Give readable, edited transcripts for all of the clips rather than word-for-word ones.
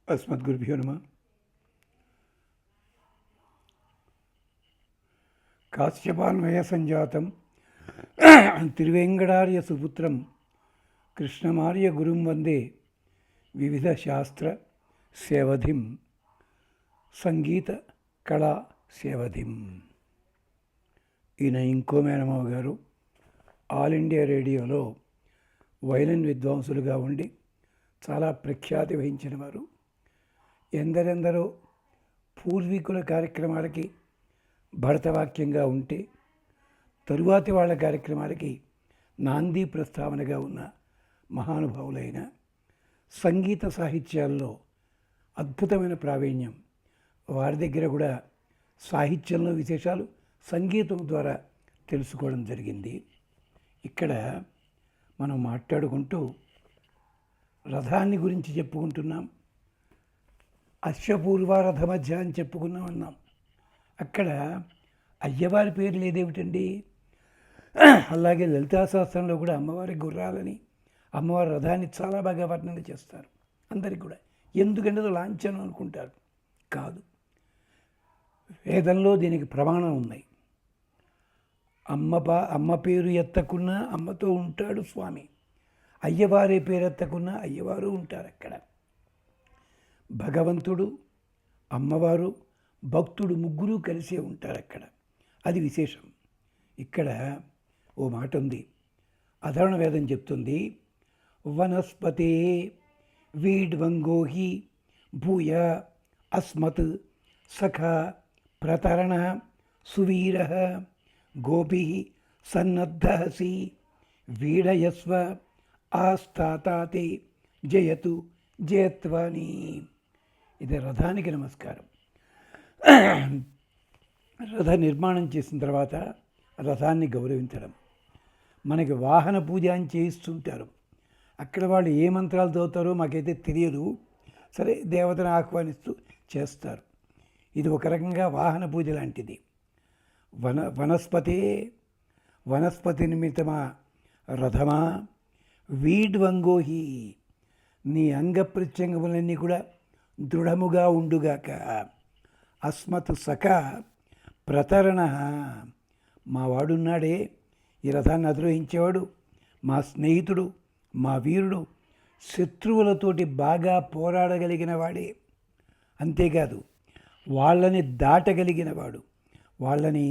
अस्मद्गुरुभ्यो नमः। काश्यपान्वयसञ्जातं तिरुवेङ्गडार्य सुपुत्रं कृष्णमार्य गुरुं वन्दे विविधशास्त्रसेवधिं సంగీత సేవధిం. ఈయన ఇంకో మేనమావ గారు ఆల్ ఇండియా రేడియోలో వైలిన్ విద్వాంసులుగా ఉండి చాలా ప్రఖ్యాతి వహించిన వారు. ఎందరెందరో పూర్వీకుల కార్యక్రమాలకి భరతవాక్యంగా ఉంటే తరువాతి వాళ్ళ కార్యక్రమాలకి నాంది ప్రస్తావనగా ఉన్న మహానుభావులైన సంగీత సాహిత్యాల్లో అద్భుతమైన ప్రావీణ్యం. వారి దగ్గర కూడా సాహిత్యంలో విశేషాలు సంగీతం ద్వారా తెలుసుకోవడం జరిగింది. ఇక్కడ మనం మాట్లాడుకుంటూ రథాన్ని గురించి చెప్పుకుంటున్నాం. అశ్వపూర్వ రథమధ్య అని చెప్పుకున్నాం. అక్కడ అయ్యవారి పేరు లేదేమిటండి? అలాగే లలితా శాస్త్రంలో కూడా అమ్మవారి గుర్రాలని, అమ్మవారి రథాన్ని చాలా బాగా వర్ణన చేస్తారు అందరికీ కూడా. ఎందుకంటే అది లాంఛనం అనుకుంటారు, కాదు. వేదంలో దీనికి ప్రమాణం ఉన్నాయి. అమ్మ పేరు ఎత్తకున్నా అమ్మతో ఉంటాడు స్వామి, అయ్యవారి పేరు ఎత్తకున్నా అయ్యవారు ఉంటారు. అక్కడ భగవంతుడు, అమ్మవారు, భక్తుడు ముగ్గురు కలిసే ఉంటారు అక్కడ. అది విశేషం. ఇక్కడ ఓ మాట ఉంది, అధర్వణ వేదం చెప్తుంది, వనస్పతే వీడ్వంగోహి భూయ అస్మత్ సఖ ప్రతరణ సువీర గోపి సన్నద్ధసి వీడయస్వ ఆస్తాతే జయతు జయత్వాని. ఇది రథానికి నమస్కారం. రథ నిర్మాణం చేసిన తర్వాత రథాన్ని గౌరవించడం. మనకి వాహన పూజ అని చేయిస్తుంటారు. అక్కడ వాళ్ళు ఏ మంత్రాలు చదువుతారో మాకైతే తెలియదు. సరే, దేవతను ఆహ్వానిస్తూ చేస్తారు. ఇది ఒక రకంగా వాహన పూజ లాంటిది. వనస్పతి నిమిత్తమా రథమా వీడ్వంగోహి, నీ అంగ ప్రత్యంగములన్నీ కూడా దృఢముగా ఉండుగాక. అస్మత్ సఖ ప్రతరణ, మా వాడున్నాడే ఈ రథాన్ని అధిరోహించేవాడు, మా స్నేహితుడు, మా వీరుడు, శత్రువులతోటి బాగా పోరాడగలిగిన వాడే. అంతేకాదు, వాళ్ళని దాటగలిగినవాడు, వాళ్ళని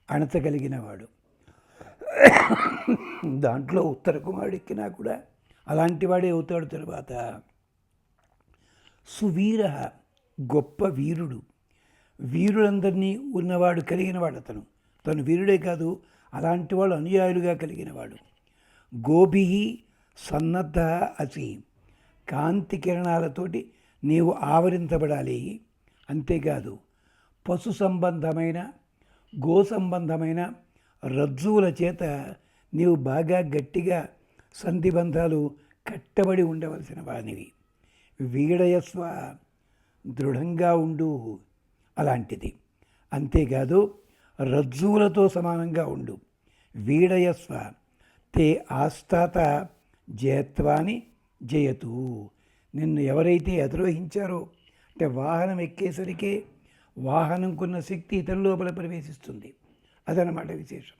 అణచగలిగినవాడు. దాంట్లో ఉత్తర కుమారుడు ఎక్కినా కూడా అలాంటి వాడే అవుతాడు. తర్వాత సువీర, గొప్ప వీరుడు, వీరులందరినీ ఉన్నవాడు, కలిగినవాడు. తను వీరుడే కాదు, అలాంటి వాళ్ళు అనుయాయులుగా కలిగినవాడు. గోభి సన్నద్ధ అసి, కాంతి కిరణాలతోటి నీవు ఆవరించబడాలి. అంతేకాదు, పశు సంబంధమైన, గో సంబంధమైన రజ్జువుల చేత నీవు బాగా గట్టిగా సంధిబంధాలు కట్టబడి ఉండవలసిన వానివి. వీడయస్వ, దృఢంగా ఉండు, అలాంటిది. అంతేకాదు, రజ్జువులతో సమానంగా ఉండు. వీడయస్వ తే ఆస్తాత జయత్వాని జయతు, నిన్ను ఎవరైతే అధిరోహించారో, అంటే వాహనం ఎక్కేసరికే వాహనంకున్న శక్తి ఇతని లోపల ప్రవేశిస్తుంది. అదనమాట విశేషం.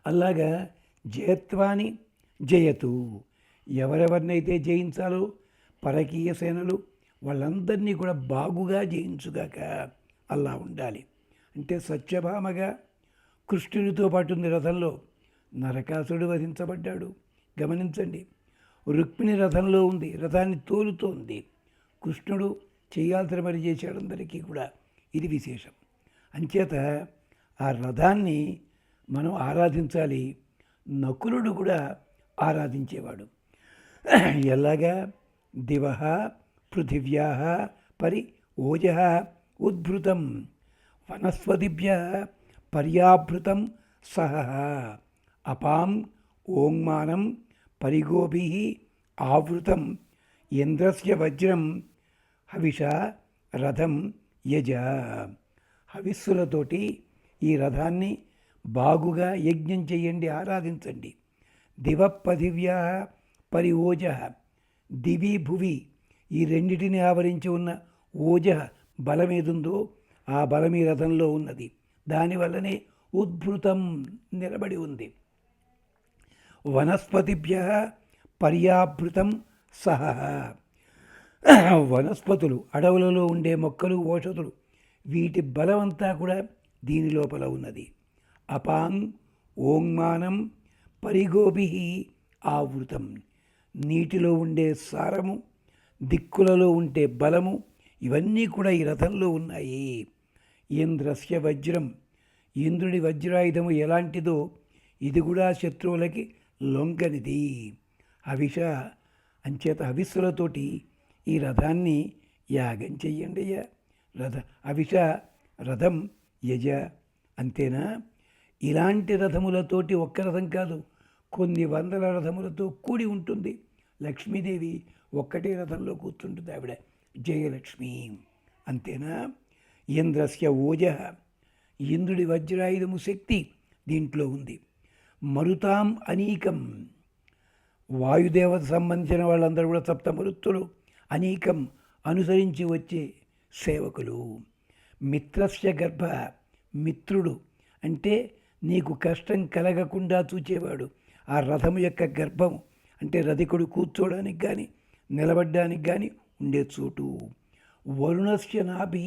అలాగా జయత్వాని జయతు, ఎవరెవరినైతే జయించాలో పరకీయ సేనలు వాళ్ళందరినీ కూడా బాగుగా జయించుగాక. అలా ఉండాలి. అంటే సత్యభామగా కృష్ణునితో పాటు ఉంది రథంలో. నరకాసుడు వధించబడ్డాడు, గమనించండి. రుక్మిణి రథంలో ఉంది, రథాన్ని తోలుతోంది. కృష్ణుడు చేయాల్సిన పని చేశాడు అందరికీ కూడా. ఇది విశేషం. అంచేత ఆ రథాన్ని మనం ఆరాధించాలి. నకులుడు కూడా ఆరాధించేవాడు. ఎలాగా? దివ పృథివ్యా పరి ఓజ ఉద్భృతం వనస్పతిభ్య పర్యాభృతం సహ అపాం ఓంమానం పరిగోభి ఆవృతం ఇంద్రస్య వజ్రం హవిష రథం యజ. హవిస్సులతోటి ఈ రథాన్ని బాగుగా యజ్ఞం చేయండి, ఆరాధించండి. దివపదివ్య పరి ఓజ, దివి భువి ఈ రెండిటిని ఆవరించి ఉన్న ఓజ బలమేదుందో ఆ బలం ఈ రథంలో ఉన్నది. దానివల్లనే ఉద్భృతం నిలబడి ఉంది. వనస్పతిభ్య పర్యాభృతం సహ. వనస్పతులు, అడవులలో ఉండే మొక్కలు, ఓషధులు, వీటి బలమంతా కూడా దీని లోపల ఉన్నది. అపాంగ్ ఓంగ్మానం పరిగోభి ఆవృతం. నీటిలో ఉండే సారము, దిక్కులలో ఉండే బలము, ఇవన్నీ కూడా ఈ రథంలో ఉన్నాయి. ఇంద్రస్య వజ్రం. ఇంద్రుడి వజ్రాయుధము ఎలాంటిదో ఇది కూడా శత్రువులకి లొంగనిది. హవిష అంచేత హవిస్సులతోటి ఈ రథాన్ని యాగం చెయ్యండి. హవిష రథం యజ. అంతేనా? ఇలాంటి రథములతోటి ఒక్క రథం కాదు, కొన్ని వందల రథములతో కూడి ఉంటుంది. లక్ష్మీదేవి ఒక్కటే రథంలో కూర్చుంటుంది, ఆవిడ జయలక్ష్మి. అంతేనా? ఇంద్రస్య ఓజ. ఇంద్రుడి వజ్రాయుధము శక్తి దీంట్లో ఉంది. మరుతాం అనీకం. వాయుదేవత సంబంధించిన వాళ్ళందరూ కూడా సప్త మరుత్తులు. అనీకం అనుసరించి వచ్చే సేవకులు. మిత్రస్య గర్భ. మిత్రుడు అంటే నీకు కష్టం కలగకుండా చూచేవాడు. ఆ రథము యొక్క గర్భం అంటే రథికుడు కూర్చోడానికి కానీ నిలబడ్డానికి కానీ ఉండే చోటు. వరుణస్య నాభి.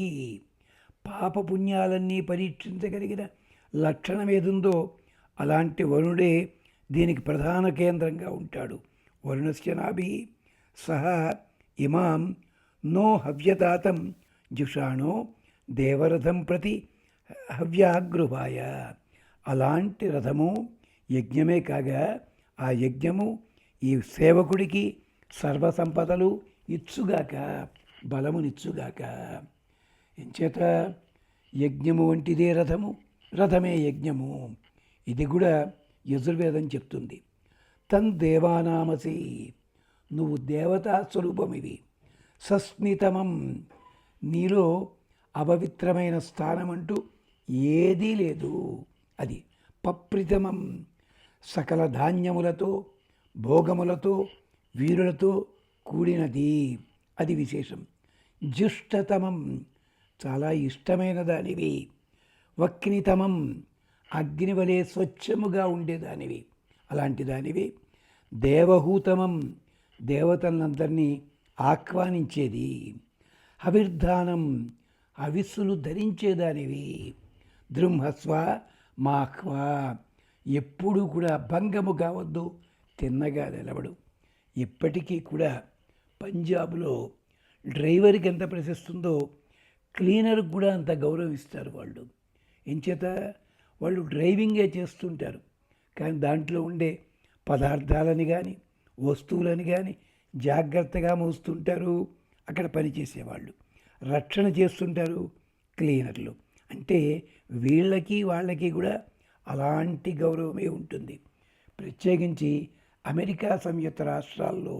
పాపపుణ్యాలన్నీ పరీక్షించగలిగిన లక్షణం ఏదుందో అలాంటి వరుణుడే దీనికి ప్రధాన కేంద్రంగా ఉంటాడు. వరుణస్య నాభి. సహ ఇమాం నో హవ్యతాతం జుషాణో దేవరథం ప్రతి హవ్యాగృహాయ. అలాంటి రథము యజ్ఞమే కాగా ఆ యజ్ఞము ఈ సేవకుడికి సర్వసంపదలు ఇచ్చుగాక, బలమునిచ్చుగాక. ఎంచేత యజ్ఞము వంటిదే రథము, రథమే యజ్ఞము. ఇది కూడా యజుర్వేదం చెప్తుంది. తన్ దేవానామసి. నువ్వు దేవతా స్వరూపమివి. సస్మితమం. నీలో అపవిత్రమైన స్థానం అంటూ ఏదీ లేదు. అది పప్రితమం. సకల ధాన్యములతో, భోగములతో, వీరులతో కూడినది. అది విశేషం. జుష్టతమం. చాలా ఇష్టమైన దానివి. వక్నితమం. అగ్ని వలె స్వచ్ఛముగా ఉండేదానివి. అలాంటి దానివి. దేవహూతమం. దేవతలందరినీ ఆహ్వానించేది. హవిర్ధానం. హవిస్సులు ధరించేదానివి. దృంహస్వ మాహ్వ. ఎప్పుడూ కూడా భంగము కావద్దు, తిన్నగా నిలబడు. ఇప్పటికీ కూడా పంజాబ్లో డ్రైవర్కి ఎంత ప్రశస్తుందో క్లీనర్కి కూడా అంత గౌరవిస్తారు వాళ్ళు. ఎంచేత వాళ్ళు డ్రైవింగే చేస్తుంటారు, కానీ దాంట్లో ఉండే పదార్థాలని కానీ వస్తువులని కానీ జాగ్రత్తగా మోస్తుంటారు అక్కడ పనిచేసేవాళ్ళు. రక్షణ చేస్తుంటారు క్లీనర్లు. అంటే వీళ్ళకి వాళ్ళకి కూడా అలాంటి గౌరవమే ఉంటుంది. ప్రత్యేకించి అమెరికా సంయుక్త రాష్ట్రాల్లో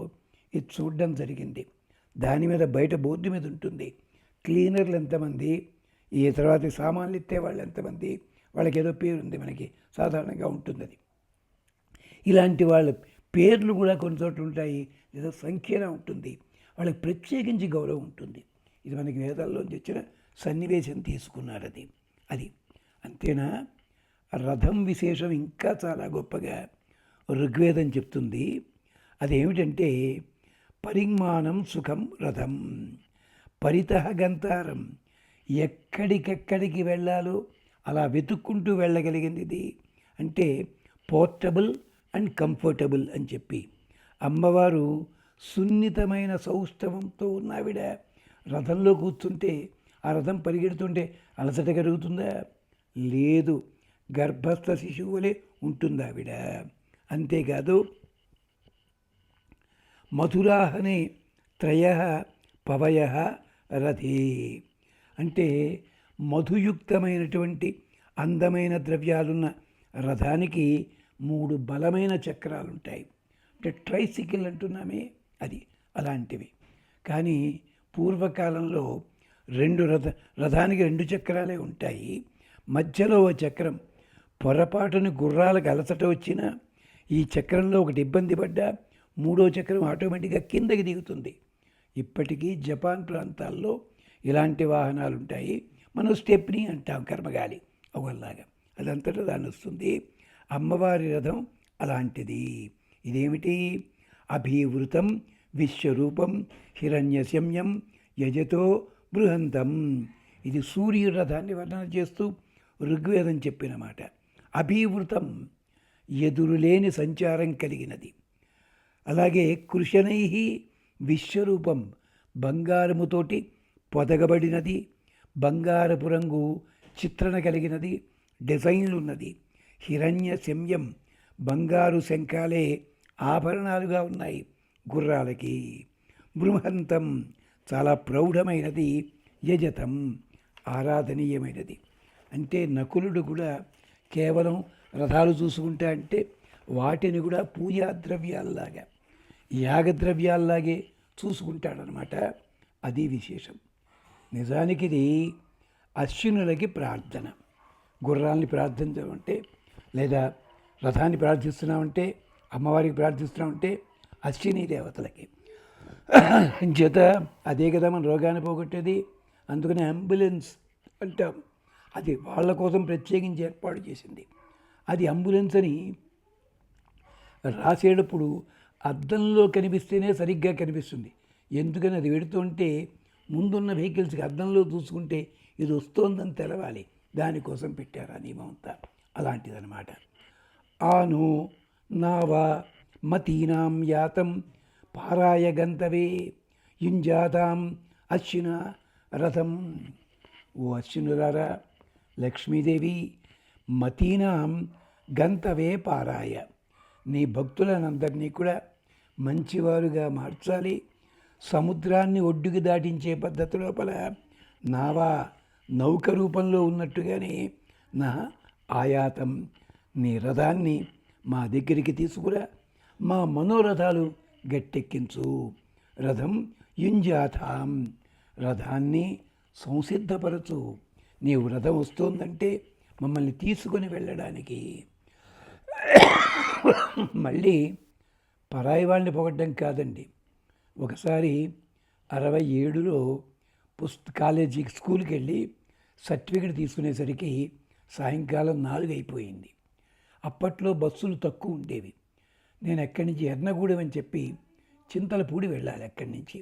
ఇది చూడడం జరిగింది. దాని మీద బయట బోర్డు మీద ఉంటుంది క్లీనర్లు ఎంతమంది, ఈ తర్వాత సామాన్లు ఎత్తే వాళ్ళు ఎంతమంది, వాళ్ళకి ఏదో పేరు ఉంది, మనకి సాధారణంగా ఉంటుంది అది. ఇలాంటి వాళ్ళ పేర్లు కూడా కొన్ని చోట్ల ఉంటాయి, ఏదో సంఖ్యన ఉంటుంది. వాళ్ళకి ప్రత్యేకించి గౌరవం ఉంటుంది. ఇది మనకి వేదాల్లోంచి వచ్చిన సన్నివేశం తీసుకున్నారు అది. అంతేనా? రథం విశేషం ఇంకా చాలా గొప్పగా ఋగ్వేదం చెప్తుంది. అదేమిటంటే పరిమాణం సుఖం రథం పరితః గంతారం. ఎక్కడికెక్కడికి వెళ్ళాలో అలా వెతుక్కుంటూ వెళ్ళగలిగింది ఇది. అంటే పోర్టబుల్ అండ్ కంఫర్టబుల్ అని చెప్పి అమ్మవారు సున్నితమైన సౌష్ఠవంతో ఉన్నావిడ. రథంలో కూర్చుంటే ఆ రథం పరిగెడుతుంటే అలసట కలుగుతుందా? లేదు, గర్భస్థ శిశువులే ఉంటుంది ఆవిడ. అంతేకాదు మధురాహనే త్రయ పవయ రథే. అంటే మధుయుక్తమైనటువంటి అందమైన ద్రవ్యాలున్న రథానికి 3 బలమైన చక్రాలు ఉంటాయి. అంటే ట్రైసికిల్ అంటున్నామే, అది అలాంటివి. కానీ పూర్వకాలంలో రథానికి 2 చక్రాలే ఉంటాయి. మధ్యలో ఓ చక్రం పొరపాటుని గుర్రాలకు అలసట వచ్చినా ఈ చక్రంలో ఒకటి ఇబ్బంది పడ్డా 3వ చక్రం ఆటోమేటిక్గా కిందకి దిగుతుంది. ఇప్పటికీ జపాన్ ప్రాంతాల్లో ఇలాంటి వాహనాలు ఉంటాయి. మనం స్టెప్ని అంటాం, కర్మగాలి అవల్లాగా, అదంతటా దాన్ని వస్తుంది. అమ్మవారి రథం అలాంటిది. ఇదేమిటి? అభివృతం విశ్వరూపం హిరణ్యశమ్యం యజతో బృహంతం. ఇది సూర్యుడి రథాన్ని వర్ణన చేస్తూ ఋగ్వేదం చెప్పిన మాట. అభివృతం ఎదురులేని సంచారం కలిగినది. అలాగే కృషణై విశ్వరూపం బంగారముతోటి పొదగబడినది, బంగారపు రంగు చిత్రణ కలిగినది, డిజైన్లు ఉన్నది. హిరణ్య శమ్యం బంగారు శంఖాలే ఆభరణాలుగా ఉన్నాయి గుర్రాలకి. బృహంతం చాలా ప్రౌఢమైనది, యజతం ఆరాధనీయమైనది. అంటే నకులుడు కూడా కేవలం రథాలు చూసుకుంటా అంటే వాటిని కూడా పూజా ద్రవ్యాల్లాగా, యాగద్రవ్యాల్లాగే చూసుకుంటాడనమాట. అది విశేషం. నిజానికి ఇది అశ్వినులకి ప్రార్థన. గుర్రాల్ని ప్రార్థించమంటే, లేదా రథాన్ని ప్రార్థిస్తున్నామంటే, అమ్మవారికి ప్రార్థిస్తున్నామంటే అశ్విని దేవతలకి. చేత అదే కదా మన రోగాన్ని పోగొట్టేది. అందుకని అంబులెన్స్ అంటాం. అది వాళ్ళ కోసం ప్రత్యేకించి ఏర్పాటు చేసింది. అది అంబులెన్స్ అని రాసేటప్పుడు అద్దంలో కనిపిస్తేనే సరిగ్గా కనిపిస్తుంది. ఎందుకని అది వెడుతుంటే ముందున్న వెహికల్స్కి అద్దంలో చూసుకుంటే ఇది వస్తోందని తెలవాలి. దానికోసం పెట్టారు ఆ నియమం అంతా. అలాంటిదన్నమాట. ఆను నావా మతీనాం యాతం పారాయ గంతవే యుంజాతాం అశ్విన రథం. ఓ అశ్వినులారా, లక్ష్మీదేవి మతీనాం గంతవే పారాయ, నీ భక్తులనందరినీ కూడా మంచివారుగా మార్చాలి. సముద్రాన్ని ఒడ్డుకి దాటించే పద్ధతి లోపల నావా నౌక రూపంలో ఉన్నట్టుగానే నా ఆయాతం, నీ రథాన్ని మా దగ్గరికి తీసుకురా, మా మనోరథాలు గట్టెక్కించు. రథం యుంజాతాం, రథాన్ని సంసిద్ధపరచు. నీవు రథం వస్తోందంటే మమ్మల్ని తీసుకొని వెళ్ళడానికి. మళ్ళీ పరాయి వాళ్ళని పొగడ్డం కాదండి. ఒకసారి 67లో కాలేజీకి స్కూల్కి వెళ్ళి సర్టిఫికెట్ తీసుకునేసరికి సాయంకాలం 4 అయిపోయింది. అప్పట్లో బస్సులు తక్కువ ఉండేవి. నేను ఎక్కడి నుంచి ఎర్నగూడెం అని చెప్పి చింతలపూడి వెళ్ళాలి. ఎక్కడి నుంచి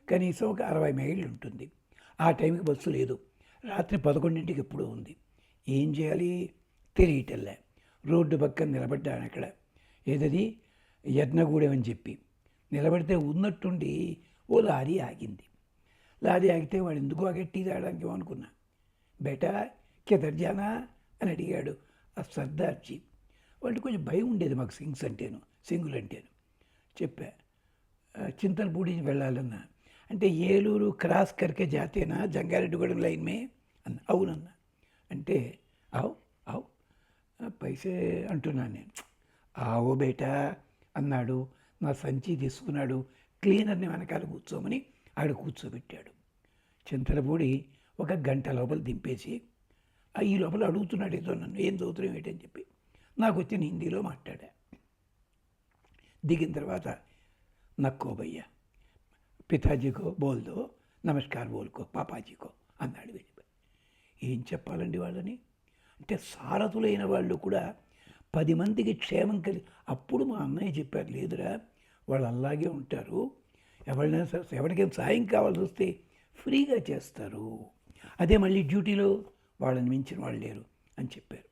కనీసం ఒక 60 మైళ్ళు ఉంటుంది. ఆ టైంకి బస్సు లేదు. రాత్రి 11ంటికి ఎప్పుడూ ఉంది. ఏం చేయాలి తెలియటల్లా. రోడ్డు పక్కన నిలబడ్డాను. అక్కడ ఏదది ఎర్నగూడెం అని చెప్పి నిలబడితే ఉన్నట్టుండి ఓ లారీ ఆగింది. లారీ ఆగితే వాడు ఎందుకు ఆగట్టి తాగడానికి అనుకున్నా. బేటా కిదర్ జానా అని అడిగాడు ఆ సర్దార్జీ. వాడికి కొంచెం భయం ఉండేది మాకు సింగులు అంటేను. చెప్పా చింతలపూడి వెళ్ళాలన్నా. అంటే ఏలూరు క్రాస్ కరికే జాతేనా జంగారెడ్డిగూడెం లైన్ మే అన్న. అవునన్నా. అంటే ఆవు ఆవు పైసే అంటున్నాను నేను. ఆవో బేటా అన్నాడు. నా సంచి తీసుకున్నాడు. క్లీనర్ని వెనకాల కూర్చోమని ఆడ కూర్చోబెట్టాడు. చింతలపూడి 1 గంట లోపల దింపేసి ఈ లోపల అడుగుతున్నాడు ఏదో నన్ను, ఏం చదువుతున్నాం ఏంటని చెప్పి. నాకు వచ్చిన హిందీలో మాట్లాడా. దిగిన తర్వాత నక్కో భయ్యా పితాజీకో బోల్దో నమస్కార్ బోల్కో పాపాజీకో అన్నాడు. వెళ్ళిపోయి ఏం చెప్పాలండి వాళ్ళని. అంటే సారథులైన వాళ్ళు కూడా 10 మందికి క్షేమం అప్పుడు మా అన్నయ్య చెప్పారు, లేదురా వాళ్ళు అలాగే ఉంటారు, ఎవరినైనా సరే ఎవరికైనా సాయం కావాల్సి వస్తే ఫ్రీగా చేస్తారు, అదే మళ్ళీ డ్యూటీలో వాళ్ళని మించిన వాళ్ళు లేరు అని చెప్పారు.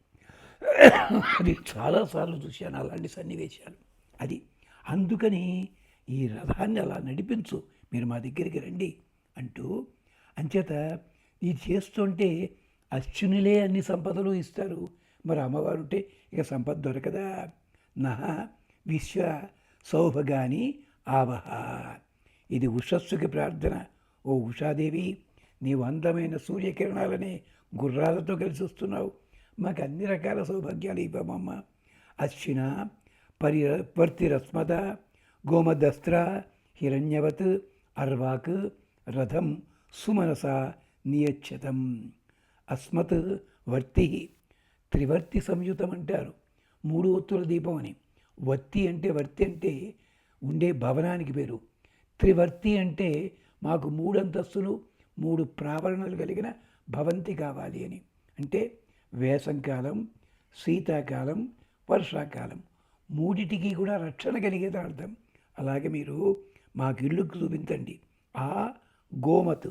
అది చాలాసార్లు చూశాను అలాంటి సన్నివేశాలు. అది అందుకని ఈ రథాన్ని అలా నడిపించు, మీరు మా దగ్గరికి రండి అంటూ. అంచేత ఇది చేస్తుంటే అశ్వినులే అన్ని సంపదలు ఇస్తారు. మరి అమ్మవారు ఉంటే ఇక సంపద దొరకదా. నహ విశ్వ సౌభగాని ఆవహ. ఇది ఉషస్సుకి ప్రార్థన. ఓ ఉషాదేవి, నీవు అందమైన సూర్యకిరణాలనే గుర్రాలతో కలిసి వస్తున్నావు, మాకు అన్ని రకాల సౌభాగ్యాలు ఇవ్వమమ్మ. అశ్విన వర్తిరస్మద గోమదస్త్ర హిరణ్యవత్ అర్వాక్ రథం సుమనస నియచ్చతం. అస్మత్ వర్తి, త్రివర్తి సంయుతం అంటారు. 3 ఒత్తుల దీపం అని. వర్తి అంటే ఉండే భవనానికి పేరు. త్రివర్తి అంటే మాకు 3 అంతస్తులు 3 ప్రావరణలు కలిగిన భవంతి కావాలి అని. అంటే వేసంకాలం, శీతాకాలం, వర్షాకాలం మూడిటికి కూడా రక్షణ కలిగేది అర్థం. అలాగే మీరు మాకు ఇల్లు చూపించండి. ఆ గోమత్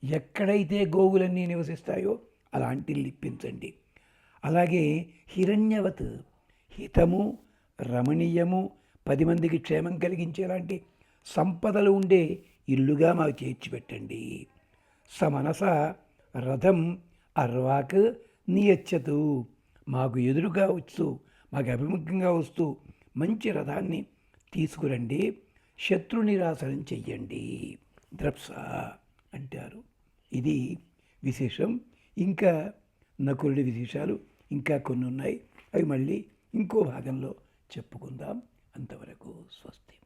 ఎక్కడైతే గోవులన్నీ నివసిస్తాయో అలాంటి ఇల్లు ఇప్పించండి. అలాగే హిరణ్యవత్ హితము, రమణీయము, 10 మందికి క్షేమం కలిగించేలాంటి సంపదలు ఉండే ఇల్లుగా మాకు చేర్చిపెట్టండి. సమనస రథం అర్వాక్ నియచ్చతు, మాకు ఎదురుగా వస్తూ మాకు అభిముఖంగా వస్తూ మంచి రథాన్ని తీసుకురండి, శత్రు నిరాసనం చెయ్యండి ద్రప్స అంటారు. ఇది విశేషం. ఇంకా నకులుడి విశేషాలు ఇంకా కొన్ని ఉన్నాయి. అవి మళ్ళీ ఇంకో భాగంలో చెప్పుకుందాం. అంతవరకు స్వస్తి.